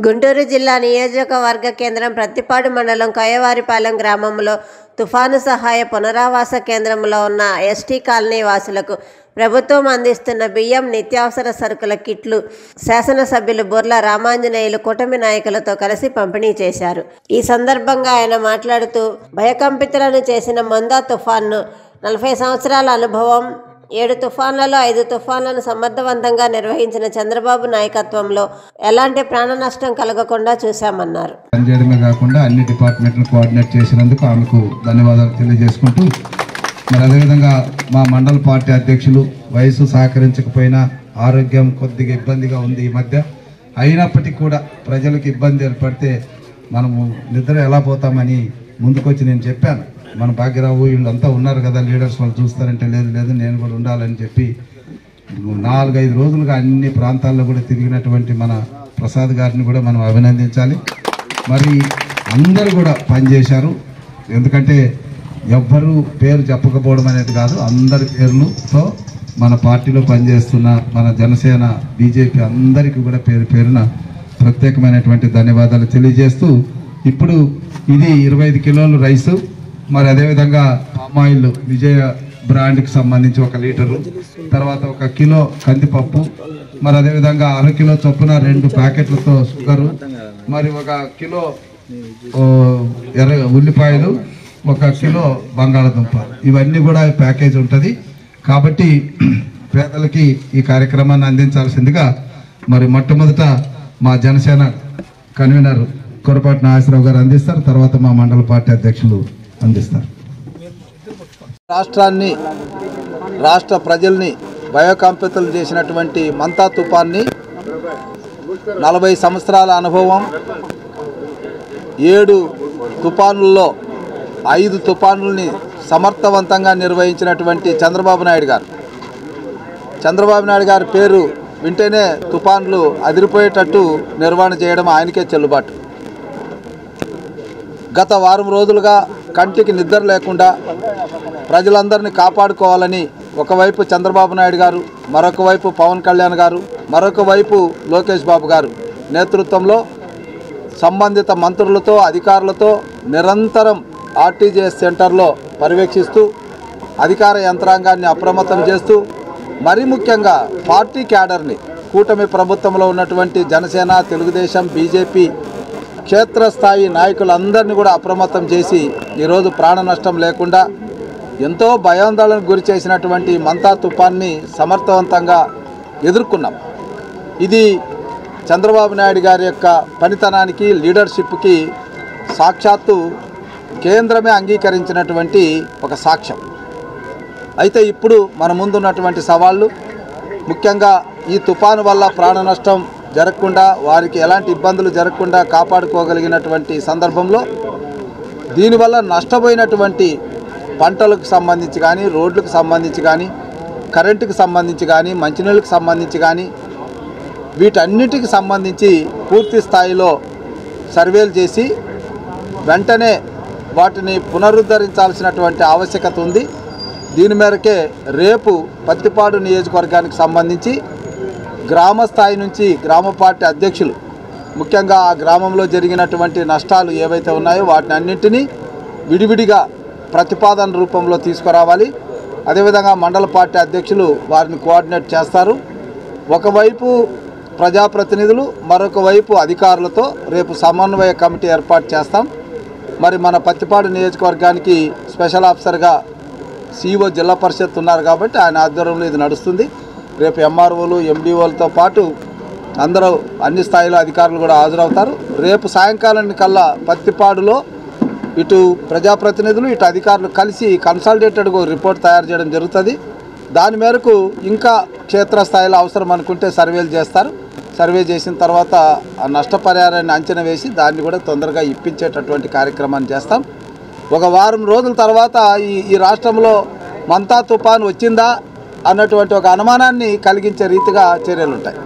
గుంటూరు జిల్లా నియోజకవర్గ కేంద్రం ప్రత్తిపాడు మండలం కయ్యవారిపాలెం గ్రామంలో తుఫాను సహాయ పునరావాస కేంద్రంలో ఉన్న ఎస్టీ కాలనీ వాసులకు ప్రభుత్వం అందిస్తున్న బియ్యం, నిత్యావసర సరుకుల కిట్లు శాసనసభ్యులు బుర్ల రామాంజనేయులు కూటమి నాయకులతో కలిసి పంపిణీ చేశారు. ఈ సందర్భంగా ఆయన మాట్లాడుతూ భయకంపితులను చేసిన మందా తుఫాన్ను 40 సంవత్సరాల అనుభవం, 7 తుఫాన్లలో 5 తుఫాన్లను సమర్థవంతంగా నిర్వహించిన చంద్రబాబు నాయకత్వంలో ఎలాంటి ప్రాణ నష్టం కలగకుండా చూశామన్నారు. పనిచేయడమే కాకుండా అన్ని డిపార్ట్మెంట్లను కోఆర్డినేట్ చేసినందుకు ఆమెకు ధన్యవాదాలు తెలియజేసుకుంటూ, మరి అదేవిధంగా మా మండల పార్టీ అధ్యక్షులు వయసు సహకరించకపోయినా ఆరోగ్యం కొద్దిగా ఇబ్బందిగా ఉంది ఈ మధ్య, అయినప్పటికీ కూడా ప్రజలకు ఇబ్బంది ఏర్పడితే మనము నిద్ర ఎలా పోతామని ముందుకొచ్చి నేను చెప్పాను. మన భాగ్యరావు వీళ్ళంతా ఉన్నారు కదా లీడర్స్, వాళ్ళు చూస్తారంటే లేదు నేను కూడా ఉండాలని చెప్పి 4-5 రోజులుగా అన్ని ప్రాంతాల్లో కూడా తిరిగినటువంటి మన ప్రసాద్ గారిని కూడా మనం అభినందించాలి. మరి అందరూ కూడా పనిచేశారు. ఎందుకంటే ఎవ్వరూ పేరు చెప్పకపోవడం అనేది కాదు, అందరి పేర్లతో మన పార్టీలో పనిచేస్తున్న మన జనసేన, బీజేపీ అందరికీ కూడా పేరు పేరున ప్రత్యేకమైనటువంటి ధన్యవాదాలు తెలియజేస్తూ, ఇప్పుడు ఇది 25 కిలోలు రైసు, మరి అదేవిధంగా పామాయిల్ విజయ బ్రాండ్కి సంబంధించి 1 లీటరు, తర్వాత 1 కిలో కందిపప్పు, మరి అదేవిధంగా 1/2 కిలో చొప్పున 2 ప్యాకెట్లతో షుగరు, మరి 1 కిలో ఎర్ర ఉల్లిపాయలు, 1 కిలో బంగాళదుంప, ఇవన్నీ కూడా ప్యాకేజ్ ఉంటుంది. కాబట్టి పేదలకి ఈ కార్యక్రమాన్ని అందించాల్సిందిగా మరి మొట్టమొదట మా జనసేన కన్వీనర్ కొరపాటి నాగేశ్వరరావు గారు అందిస్తారు. తర్వాత మా మండల పార్టీ అధ్యక్షులు అందిస్తారు. రాష్ట్ర ప్రజల్ని భయకంపితులు చేసినటువంటి మంతా తుఫాన్ని 40 సంవత్సరాల అనుభవం, 7 తుఫానుల్లో 5 తుఫానుల్ని సమర్థవంతంగా నిర్వహించినటువంటి చంద్రబాబు నాయుడు గారి పేరు వింటేనే తుఫాన్లు అదిరిపోయేటట్టు నిర్వహణ చేయడం ఆయనకే చెల్లుబాటు. గత వారం రోజులుగా కంటికి నిద్ర లేకుండా ప్రజలందరినీ కాపాడుకోవాలని ఒకవైపు చంద్రబాబు నాయుడు గారు, మరొక వైపు పవన్ కళ్యాణ్ గారు, మరొక వైపు లోకేష్ బాబు గారు నేతృత్వంలో సంబంధిత మంత్రులతో, అధికారులతో నిరంతరం ఆర్టీజీఎస్ సెంటర్లో పర్యవేక్షిస్తూ అధికార యంత్రాంగాన్ని అప్రమత్తం చేస్తూ, మరీ ముఖ్యంగా పార్టీ క్యాడర్ని, కూటమి ప్రభుత్వంలో ఉన్నటువంటి జనసేన, తెలుగుదేశం, బీజేపీ క్షేత్రస్థాయి నాయకులందరినీ కూడా అప్రమత్తం చేసి ఈరోజు ప్రాణ నష్టం లేకుండా ఎంతో భయాందోళనకు గురి చేసినటువంటి మంతా తుఫాన్ని సమర్థవంతంగా ఎదుర్కొన్నాం. ఇది చంద్రబాబు నాయుడు గారి యొక్క పనితనానికి, లీడర్షిప్కి సాక్షాత్తు కేంద్రమే అంగీకరించినటువంటి ఒక సాక్ష్యం. అయితే ఇప్పుడు మన ముందున్నటువంటి సవాళ్ళు, ముఖ్యంగా ఈ తుఫాను వల్ల ప్రాణ నష్టం జరగకుండా, వారికి ఎలాంటి ఇబ్బందులు జరగకుండా కాపాడుకోగలిగినటువంటి సందర్భంలో దీనివల్ల నష్టపోయినటువంటి పంటలకు సంబంధించి కానీ, రోడ్లకు సంబంధించి కానీ, కరెంటుకు సంబంధించి కానీ, మంచినీళ్ళకు సంబంధించి కానీ, వీటన్నిటికి సంబంధించి పూర్తి స్థాయిలో సర్వేలు చేసి వెంటనే వాటిని పునరుద్ధరించాల్సినటువంటి ఆవశ్యకత ఉంది. దీని మేరకే రేపు ప్రత్తిపాడు నియోజకవర్గానికి సంబంధించి గ్రామ స్థాయి నుంచి గ్రామ పార్టీ అధ్యక్షులు, ముఖ్యంగా ఆ గ్రామంలో జరిగినటువంటి నష్టాలు ఏవైతే ఉన్నాయో వాటిని అన్నింటినీ విడివిడిగా ప్రతిపాదన రూపంలో తీసుకురావాలి. అదేవిధంగా మండల పార్టీ అధ్యక్షులు వారిని కోఆర్డినేట్ చేస్తారు. ఒకవైపు ప్రజాప్రతినిధులు, మరొక వైపు అధికారులతో రేపు సమన్వయ కమిటీ ఏర్పాటు చేస్తాం. మరి మన ప్రత్తిపాడు నియోజకవర్గానికి స్పెషల్ ఆఫీసర్గా సిఇఓ జిల్లా పరిషత్ ఉన్నారు కాబట్టి ఆయన ఆధ్వర్యంలో ఇది నడుస్తుంది. రేపు ఎంఆర్ఓలు, ఎండిఓలతో పాటు అందరూ అన్ని స్థాయిలో అధికారులు కూడా హాజరవుతారు. రేపు సాయంకాలానికి కల్లా ప్రత్తిపాడులో ఇటు ప్రజాప్రతినిధులు, ఇటు అధికారులు కలిసి కన్సాలిడేటెడ్గా రిపోర్ట్ తయారు చేయడం జరుగుతుంది. దాని మేరకు ఇంకా క్షేత్రస్థాయిలో అవసరం అనుకుంటే సర్వేలు చేస్తారు. సర్వే చేసిన తర్వాత ఆ నష్టపరిహారాన్ని అంచనా వేసి దాన్ని కూడా తొందరగా ఇప్పించేటటువంటి కార్యక్రమాన్ని చేస్తాం. ఒక వారం రోజుల తర్వాత ఈ రాష్ట్రంలో మంతా తుఫాను వచ్చిందా అన్నటువంటి ఒక అనుమానాన్ని కలిగించే రీతిగా చర్యలు ఉంటాయి.